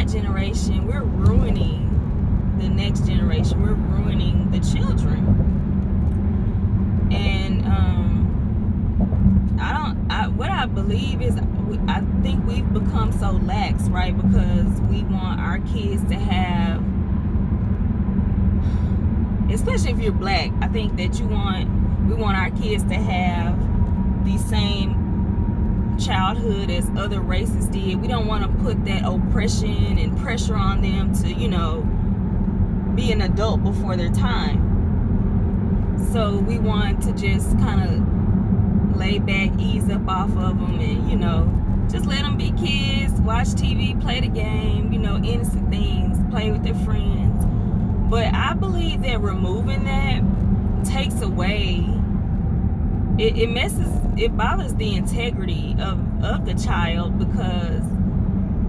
my generation, we're ruining the next generation. We're ruining the children. And what I believe is, I think we've become so lax, right? Because we want our kids to have, especially if you're black, I think that we want our kids to have the same childhood as other races did. We don't want to put that oppression and pressure on them to, be an adult before their time. So we want to just kind of lay back, ease up off of them, and just let them be kids, watch TV, play the game, innocent things, play with their friends. But I believe that removing that takes away, it bothers the integrity of the child, because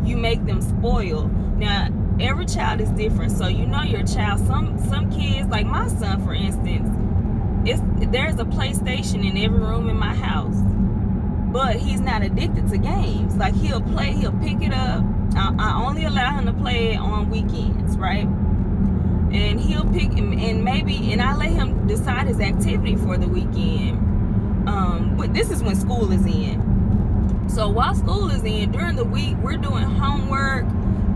you make them spoiled. Now, every child is different, so your child. Some kids, like my son, for instance, there's a PlayStation in every room in my house, but he's not addicted to games. Like, he'll pick it up. I only allow him to play it on weekends, right? And he'll pick, and I let him decide his activity for the weekend. But this is when school is in. So while school is in, during the week, we're doing homework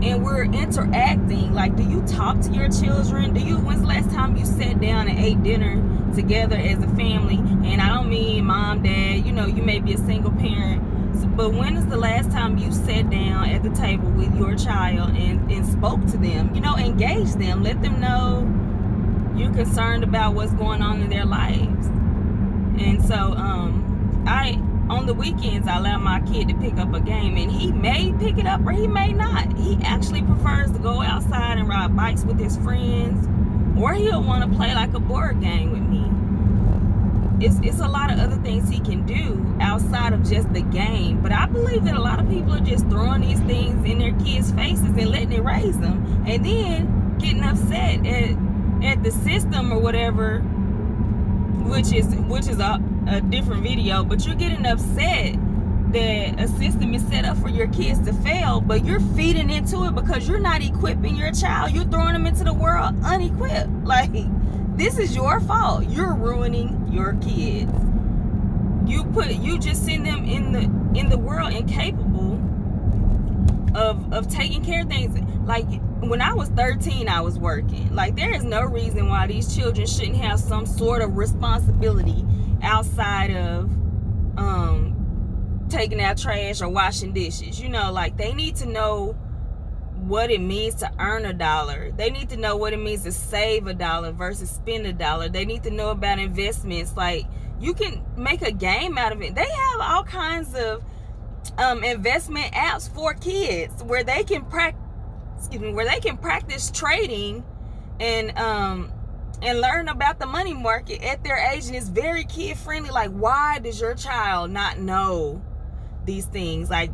and we're interacting. Like, do you talk to your children? When's the last time you sat down and ate dinner together as a family? And I don't mean mom, dad, you may be a single parent. But when is the last time you sat down at the table with your child and spoke to them? Engage them. Let them know you're concerned about what's going on in their lives. And so on the weekends, I allow my kid to pick up a game, and he may pick it up or he may not. He actually prefers to go outside and ride bikes with his friends, or he'll want to play like a board game with me. It's a lot of other things he can do outside of just the game. But I believe that a lot of people are just throwing these things in their kids' faces and letting it raise them, and then getting upset at the system or whatever, which is a different video. But you're getting upset that a system is set up for your kids to fail, but you're feeding into it because you're not equipping your child. You're throwing them into the world unequipped. Like, this is your fault. You're ruining your kids. You just send them in the world incapable of taking care of things. Like, when I was 13, I was working. Like, there is no reason why these children shouldn't have some sort of responsibility outside of taking out trash or washing dishes. Like, they need to know what it means to earn $1. They need to know what it means to save $1 versus spend $1. They need to know about investments. Like, you can make a game out of it. They have all kinds of investment apps for kids where they can practice trading and learn about the money market at their age, and it's very kid friendly. Like, why does your child not know these things? Like,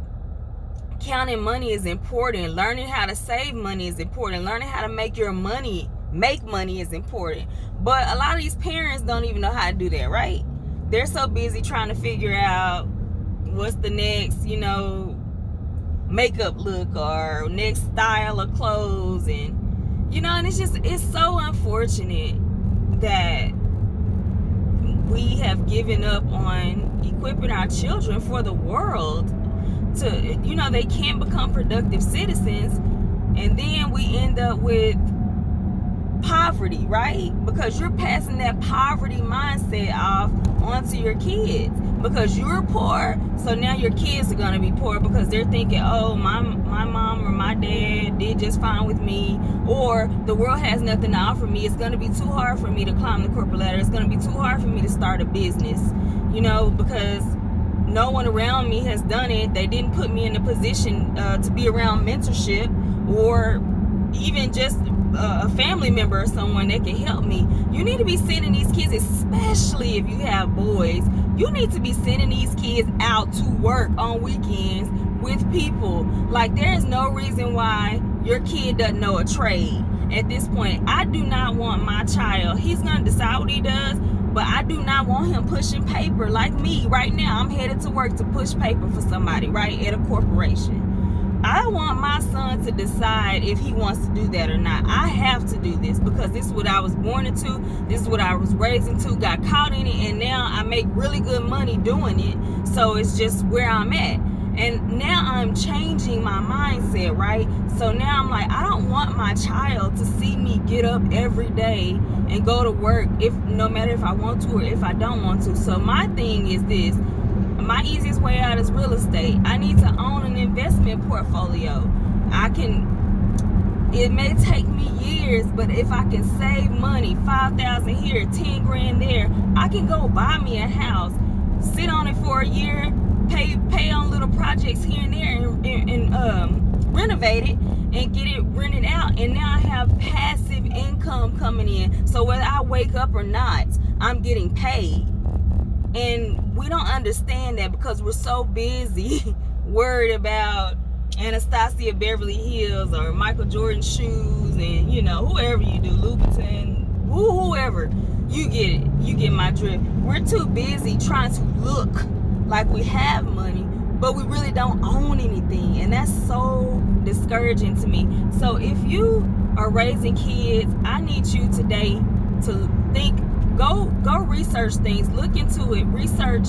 counting money is important. Learning how to save money is important. Learning how to make money is important. But a lot of these parents don't even know how to do that, right? They're so busy trying to figure out what's the next, makeup look or next style of clothes, and and it's so unfortunate that we have given up on equipping our children for the world to, they can't become productive citizens, and then we end up with poverty, right? Because you're passing that poverty mindset off onto your kids. Because you're poor, so now your kids are gonna be poor because they're thinking, oh, my mom or my dad did just fine with me, or the world has nothing to offer me. It's gonna be too hard for me to climb the corporate ladder. It's gonna be too hard for me to start a business, because no one around me has done it. They didn't put me in a position to be around mentorship, or even just a family member or someone that can help me. You need to be sending these kids, especially if you have boys, you need to be sending these kids out to work on weekends with people. Like, there is no reason why your kid doesn't know a trade at this point. I do not want my child, he's gonna decide what he does, but I do not want him pushing paper like me right now. I'm headed to work to push paper for somebody, right, at a corporation. I want my son to decide if he wants to do that or not. I have to do this because this is what I was born into. This is what I was raised into, got caught in it, and now I make really good money doing it. So it's just where I'm at. And now I'm changing my mindset, right? So now I'm like, I don't want my child to see me get up every day and go to work, if no matter if I want to or if I don't want to. So my thing is this. My easiest way out is real estate. I need to own an investment portfolio. It may take me years, but if I can save money, 5,000 here, 10 grand there, I can go buy me a house, sit on it for a year, pay on little projects here and there, and renovate it and get it rented out. And now I have passive income coming in. So whether I wake up or not, I'm getting paid. And we don't understand that because we're so busy worried about Anastasia Beverly Hills or Michael Jordan shoes and, you know, whoever you do, Louboutin, whoever. You get it. You get my drift. We're too busy trying to look like we have money, but we really don't own anything. And that's so discouraging to me. So if you are raising kids, I need you today to think, go research things, look into it, research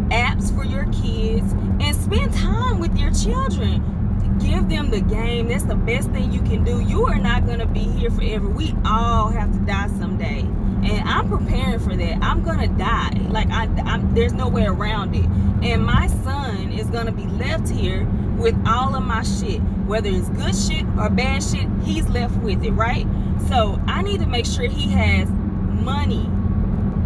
apps for your kids, and spend time with your children. Give them the game. That's the best thing you can do. You are not going to be here forever. We all have to die someday. And I'm preparing for that. I'm going to die. Like, there's no way around it. And my son is going to be left here with all of my shit. Whether it's good shit or bad shit, he's left with it, right? So I need to make sure he has money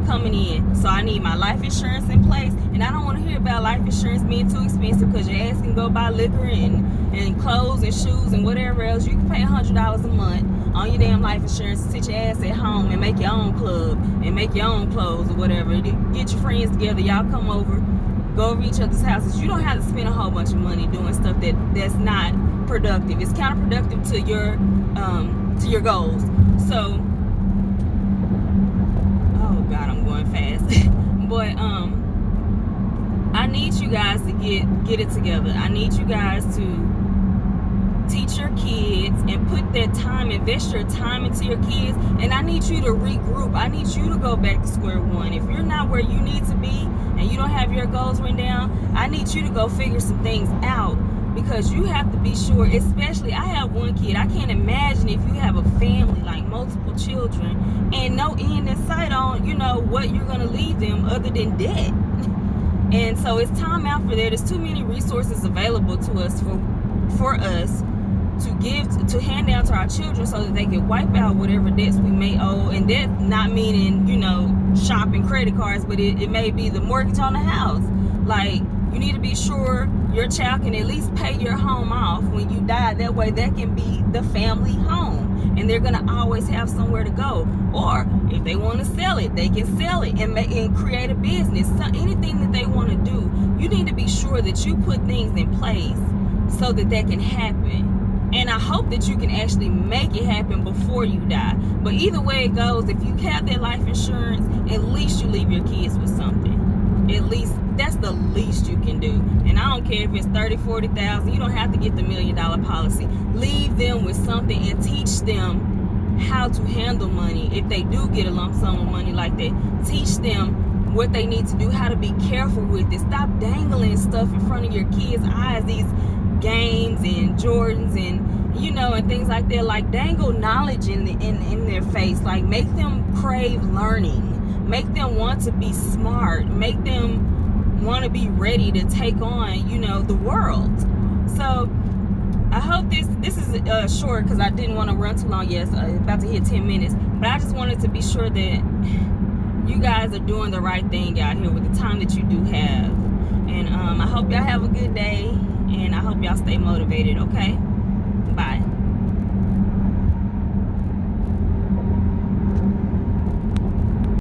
coming in. So I need my life insurance in place. And I don't want to hear about life insurance being too expensive because your ass can go buy liquor and clothes and shoes and whatever else. You can pay $100 a month on your damn life insurance and sit your ass at home and make your own club and make your own clothes or whatever. Get your friends together. Y'all come over. Go over each other's houses. You don't have to spend a whole bunch of money doing stuff that's not productive. It's counterproductive to your goals. So, oh God, I'm going fast. But I need you guys to get it together. I need you guys to teach your kids and put that time, invest your time into your kids. And I need you to regroup. I need you to go back to square one. If you're not where you need to be and you don't have your goals written down, I need you to go figure some things out, because you have to be sure. Especially, I have one kid. I can't imagine if you have a family, like multiple children, and no end in sight on, you know, what you're going to leave them other than debt. And so it's time out for that. There's too many resources available to us for us to hand down to our children so that they can wipe out whatever debts we may owe. And debt not meaning, you know, shopping, credit cards, but it may be the mortgage on the house. Like, you need to be sure your child can at least pay your home off when you die. That way that can be the family home, and they're gonna always have somewhere to go. Or if they want to sell it, they can sell it and create a business. So anything that they want to do, you need to be sure that you put things in place so that can happen. And I hope that you can actually make it happen before you die. But either way it goes, if you have that life insurance, at least you leave your kids with something. At least that's the least you can do. And I don't care if it's 30, 40,000. You don't have to get the $1 million policy. Leave them with something and teach them how to handle money. If they do get a lump sum of money like that, teach them what they need to do, how to be careful with it. Stop dangling stuff in front of your kids' eyes, these games and Jordans and, you know, and things like that. Like, dangle knowledge in their face. Like, make them crave learning. Make them want to be smart. Make them want to be ready to take on, you know, the world. So I hope this is short, because I didn't want to run too long. Yes, about to hit 10 minutes. But I just wanted to be sure that you guys are doing the right thing out here with the time that you do have. And I hope y'all have a good day. And I hope y'all stay motivated, okay?